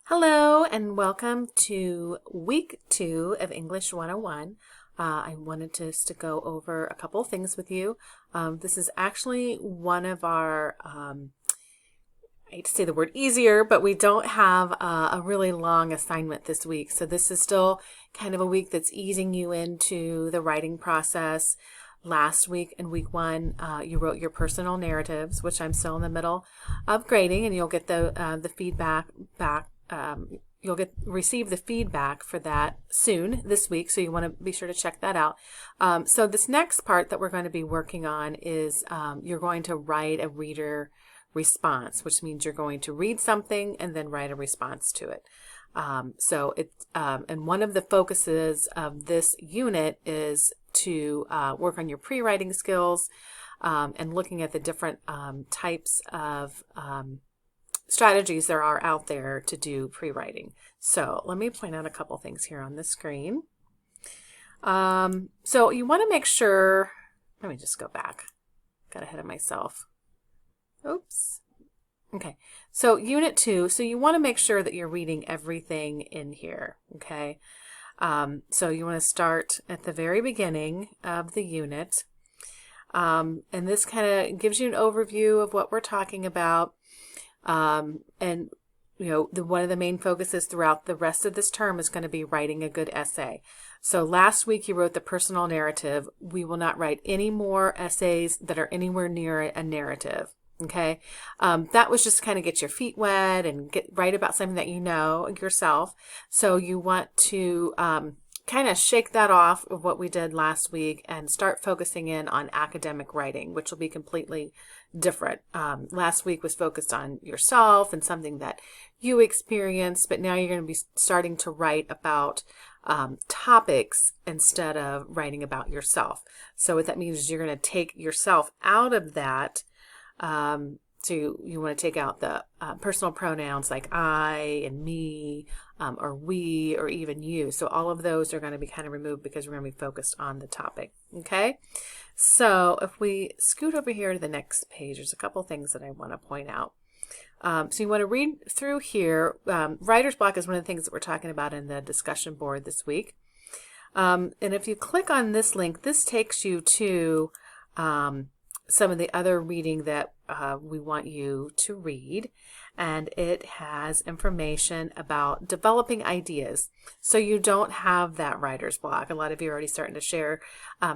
Hello and welcome to week 2 of English 101. I wanted to go over a couple of things with you. This is actually one of our, I hate to say the word easier, but we don't have a really long assignment this week. So this is still kind of a week that's easing you into the writing process. Last week in week 1, you wrote your personal narratives, which I'm still in the middle of grading, and you'll get the feedback back. Receive the feedback for that soon this week, so you want to be sure to check that out. So this next part that we're going to be working on is you're going to write a reader response, which means you're going to read something and then write a response to it. And one of the focuses of this unit is to work on your pre-writing skills and looking at the different types of strategies there are out there to do pre-writing. So let me point out a couple things here on the screen. So you want to make sure, let me just go back. Got ahead of myself. Oops. Okay, so Unit 2, so you want to make sure that you're reading everything in here, okay? So you want to start at the very beginning of the unit. And this kind of gives you an overview of what we're talking about. And you know, one of the main focuses throughout the rest of this term is going to be writing a good essay. So last week you wrote the personal narrative. We will not write any more essays that are anywhere near a narrative. Okay. That was just kind of get your feet wet and write about something that you know yourself. So you want to, kind of shake that off of what we did last week and start focusing in on academic writing, which will be completely different. Last week was focused on yourself and something that you experienced, but now you're going to be starting to write about topics instead of writing about yourself. So what that means is you're going to take yourself out of that. So you want to take out the personal pronouns like I and me, or we, or even you. So all of those are going to be kind of removed because we're going to be focused on the topic. Okay. So if we scoot over here to the next page, there's a couple things that I want to point out. So you want to read through here. Writer's block is one of the things that we're talking about in the discussion board this week. And if you click on this link, this takes you to some of the other reading that we want you to read, and it has information about developing ideas, so you don't have that writer's block. A lot of you are already starting to share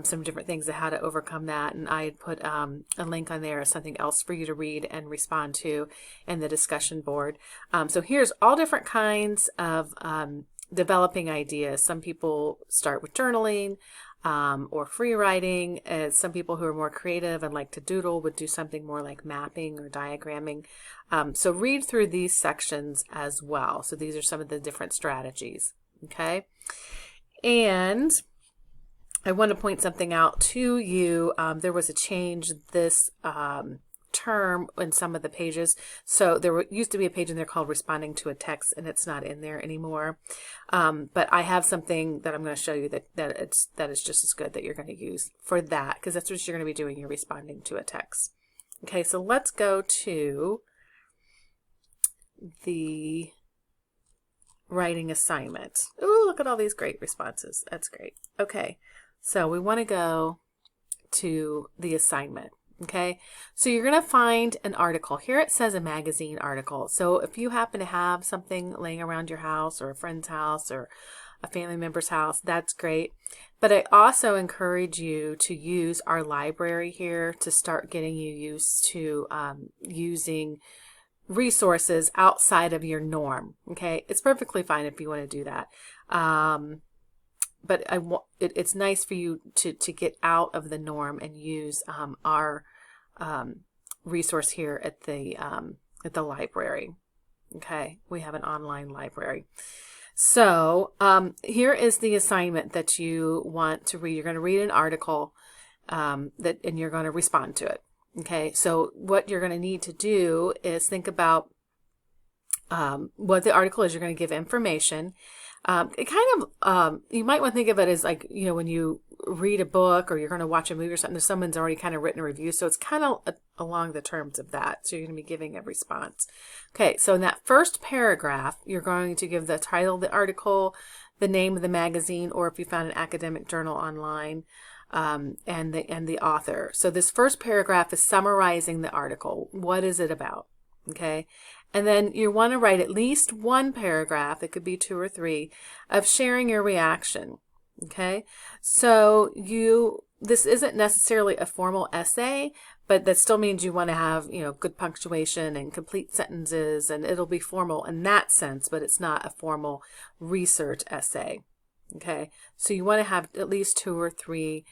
some different things of how to overcome that, and I had put a link on there as something else for you to read and respond to in the discussion board. So here's all different kinds of developing ideas. Some people start with journaling, or free writing. Some people who are more creative and like to doodle would do something more like mapping or diagramming. So read through these sections as well. So these are some of the different strategies. Okay. And I want to point something out to you. There was a change this term in some of the pages. So there used to be a page in there called responding to a text, and it's not in there anymore. But I have something that I'm going to show you that is just as good that you're going to use for that, because that's what you're going to be doing. You're responding to a text. Okay, so let's go to the writing assignment. Ooh, look at all these great responses. That's great. Okay, so we want to go to the assignment. Okay, so you're going to find an article. Here it says a magazine article. So if you happen to have something laying around your house or a friend's house or a family member's house, that's great. But I also encourage you to use our library here to start getting you used to using resources outside of your norm. Okay, it's perfectly fine if you want to do that. But it's nice for you to get out of the norm and use our resource here at the library. Okay, we have an online library. So here is the assignment that you want to read. You're going to read an article and you're going to respond to it. Okay, so what you're going to need to do is think about what the article is. You're going to give information. It kind of, you might want to think of it as like, when you read a book or you're going to watch a movie or something, someone's already kind of written a review. So it's kind of along the terms of that. So you're going to be giving a response. Okay. So in that first paragraph, you're going to give the title of the article, the name of the magazine, or if you found an academic journal online, and the author. So this first paragraph is summarizing the article. What is it about? Okay. And then you want to write at least one paragraph, it could be 2 or 3, of sharing your reaction. Okay. So this isn't necessarily a formal essay, but that still means you want to have, good punctuation and complete sentences, and it'll be formal in that sense, but it's not a formal research essay. Okay. So you want to have at least 2 or 3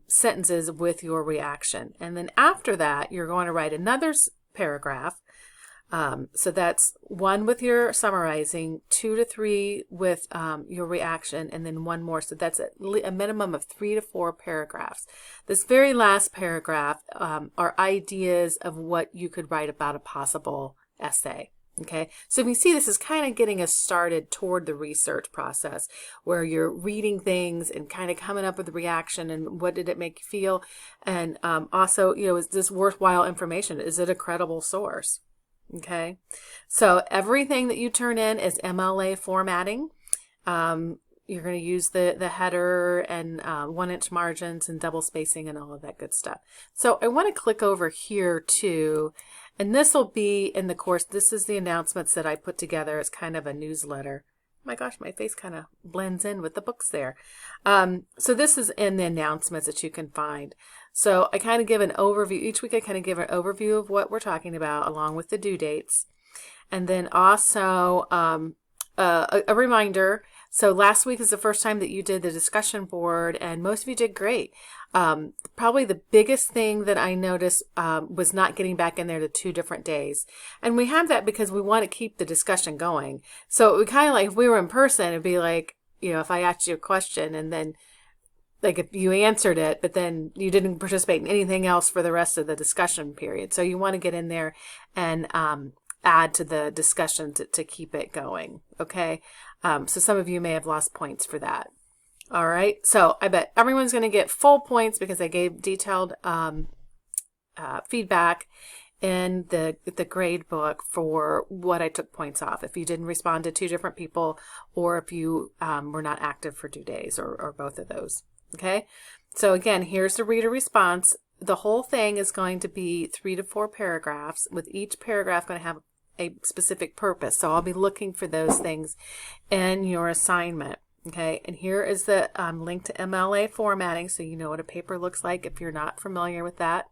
sentences with your reaction. And then after that, you're going to write another paragraph. So that's 1 with your summarizing, 2 to 3 with your reaction, and then 1 more. So that's a minimum of 3 to 4 paragraphs. This very last paragraph are ideas of what you could write about a possible essay. Okay, so if you see, this is kind of getting us started toward the research process where you're reading things and kind of coming up with a reaction and what did it make you feel? And also, is this worthwhile information? Is it a credible source? Okay, so everything that you turn in is MLA formatting. You're going to use the header and 1-inch margins and double spacing and all of that good stuff. So I want to click over here too, and this will be in the course. This is the announcements that I put together as kind of a newsletter. Oh my gosh, my face kind of blends in with the books there. So this is in the announcements that you can find. So I kind of give an overview. Each week I kind of give an overview of what we're talking about along with the due dates. And then also a reminder. So last week is the first time that you did the discussion board, and most of you did great. Probably the biggest thing that I noticed was not getting back in there to 2 different days. And we have that because we want to keep the discussion going. So we kind of like, if we were in person, it'd be like, if I asked you a question and then like if you answered it, but then you didn't participate in anything else for the rest of the discussion period. So you want to get in there and add to the discussion to keep it going. Okay. So some of you may have lost points for that. All right. So I bet everyone's going to get full points because I gave detailed feedback in the grade book for what I took points off. If you didn't respond to 2 different people, or if you were not active for 2 days, or both of those. Okay. So again, here's the reader response. The whole thing is going to be 3 to 4 paragraphs, with each paragraph going to have a specific purpose. So I'll be looking for those things in your assignment. Okay. And here is the link to MLA formatting, so you know what a paper looks like if you're not familiar with that.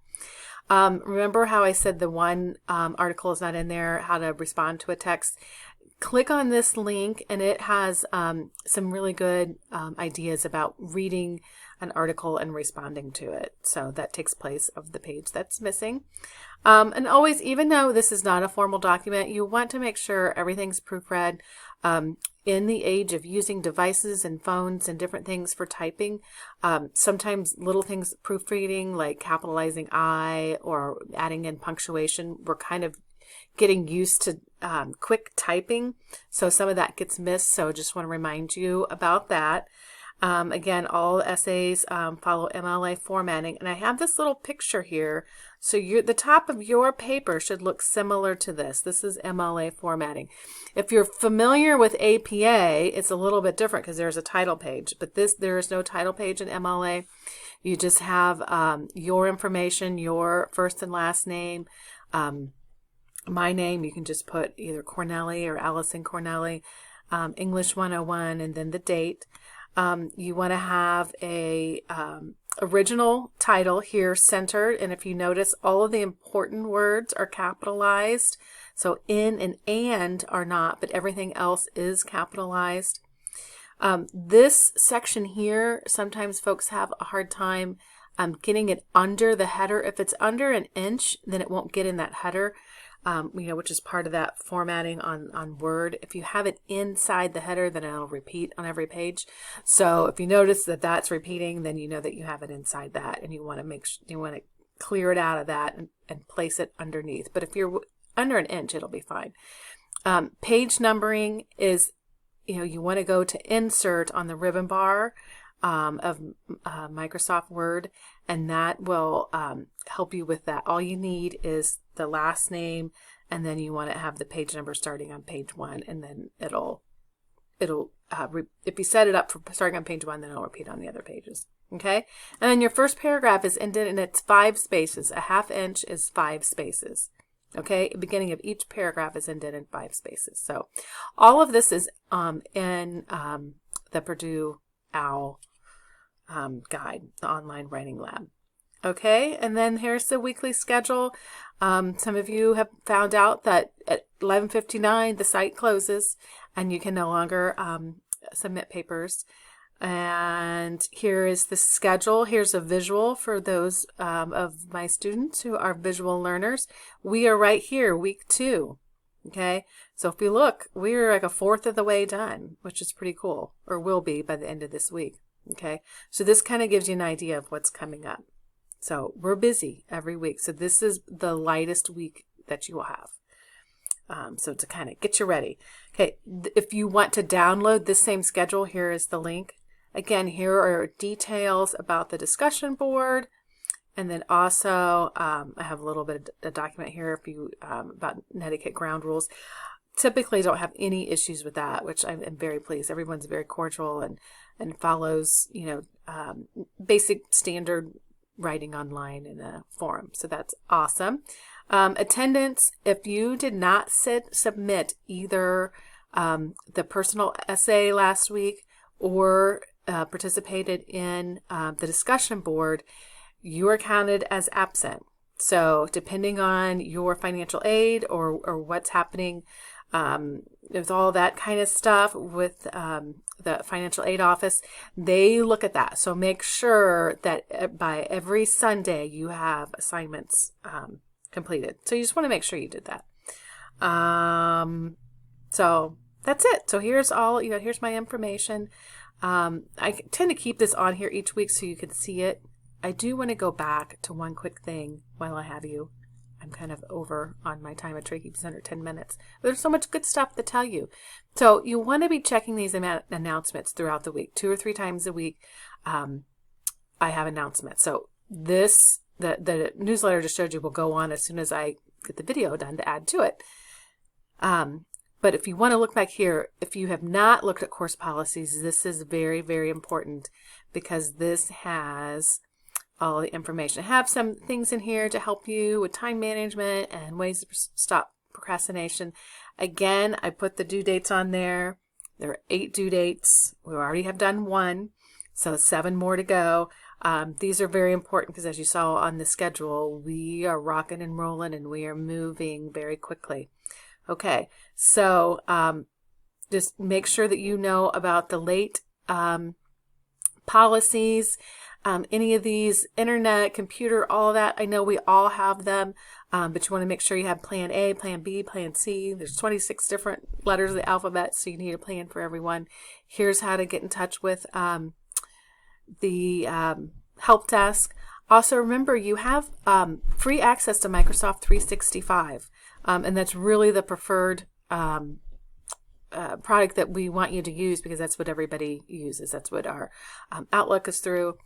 Remember how I said the one article is not in there, how to respond to a text? Click on this link, and it has some really good ideas about reading an article and responding to it. So that takes place of the page that's missing. And always, even though this is not a formal document, you want to make sure everything's proofread. In the age of using devices and phones and different things for typing, sometimes little things proofreading like capitalizing I or adding in punctuation, we're kind of getting used to quick typing, so some of that gets missed. So just want to remind you about that. Again, all essays follow MLA formatting, and I have this little picture here. So the top of your paper should look similar to this. This is MLA formatting. If you're familiar with APA, it's a little bit different because there's a title page, but there is no title page in MLA. You just have your information, your first and last name, my name. You can just put either Cornelli or Allison Cornelli, English 101, and then the date. You want to have a original title here centered, and if you notice, all of the important words are capitalized. So in and are not, but everything else is capitalized. This section here, sometimes folks have a hard time getting it under the header. If it's under 1 inch, then it won't get in that header. Which is part of that formatting on Word. If you have it inside the header, then it'll repeat on every page. So if you notice that that's repeating, then you know that you have it inside that, and you want to clear it out of that and place it underneath. But if you're under 1 inch, it'll be fine. Page numbering is, you want to go to insert on the ribbon bar of Microsoft Word, and that will help you with that. All you need is the last name, and then you want to have the page number starting on page 1, and then it'll if you set it up for starting on page 1, then it'll repeat on the other pages. Okay, and then your first paragraph is ended, and it's 5 spaces. A ½ inch is 5 spaces. Okay, beginning of each paragraph is indent in 5 spaces. So all of this is in the Purdue OWL guide, the online writing lab. Okay, and then here's the weekly schedule. Some of you have found out that at 11:59 the site closes and you can no longer submit papers. And here is the schedule. Here's a visual for those of my students who are visual learners. We are right here, week 2. Okay, so if you look, we're like a fourth of the way done, which is pretty cool, or will be by the end of this week. Okay, so this kind of gives you an idea of what's coming up. So we're busy every week. So this is the lightest week that you will have. So to kind of get you ready. Okay, if you want to download this same schedule, here is the link. Again, here are details about the discussion board. And then also, I have a little bit of a document here if you about etiquette ground rules. Typically don't have any issues with that, which I'm very pleased. Everyone's very cordial and follows, basic standard writing online in a forum. So that's awesome. Attendance, if you did not submit either the personal essay last week or participated in the discussion board, you are counted as absent. So depending on your financial aid or what's happening with all that kind of stuff with the financial aid office, they look at that. So make sure that by every Sunday you have assignments completed. So you just want to make sure you did that. So that's it. So here's all, here's my information. I tend to keep this on here each week so you can see it. I do want to go back to one quick thing while I have you. I'm kind of over on my time. I try to keep this under 10 minutes. But there's so much good stuff to tell you. So you want to be checking these announcements throughout the week. 2 or 3 times a week, I have announcements. So the newsletter just showed you will go on as soon as I get the video done to add to it. But if you want to look back here, if you have not looked at course policies, this is very, very important because this has all the information. I have some things in here to help you with time management and ways to stop procrastination. Again, I put the due dates on there. There are 8 due dates. We already have done 1, so 7 more to go. These are very important because as you saw on the schedule, we are rocking and rolling and we are moving very quickly. Okay, so just make sure that you know about the late policies, any of these, internet, computer, all of that. I know we all have them, but you want to make sure you have plan A, plan B, plan C. There's 26 different letters of the alphabet, so you need a plan for everyone. Here's how to get in touch with the help desk. Also, remember, you have free access to Microsoft 365, and that's really the preferred product that we want you to use because that's what everybody uses. That's what our Outlook is through.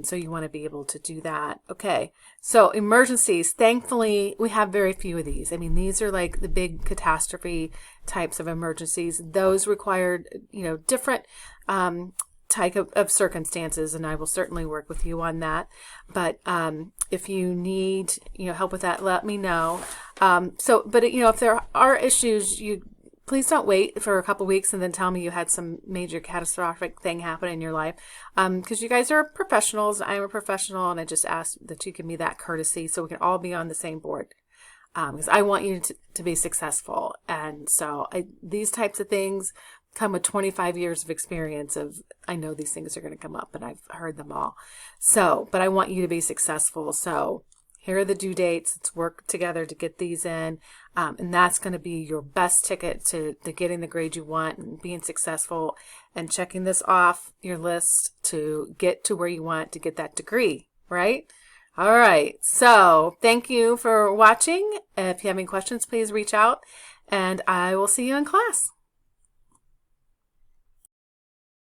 So you want to be able to do that. Okay. So emergencies, thankfully, we have very few of these. I mean, these are like the big catastrophe types of emergencies. Those require, different type of circumstances, and I will certainly work with you on that. But if you need, help with that, let me know. But if there are issues, please don't wait for a couple weeks and then tell me you had some major catastrophic thing happen in your life. Because you guys are professionals, I'm a professional, and I just ask that you give me that courtesy so we can all be on the same board. Because I want you to be successful. And so these types of things come with 25 years of experience I know these things are going to come up and I've heard them all. But I want you to be successful. So here are the due dates. Let's work together to get these in. And that's going to be your best ticket to getting the grade you want and being successful and checking this off your list to get to where you want to get that degree, right? All right. So thank you for watching. If you have any questions, please reach out. and I will see you in class.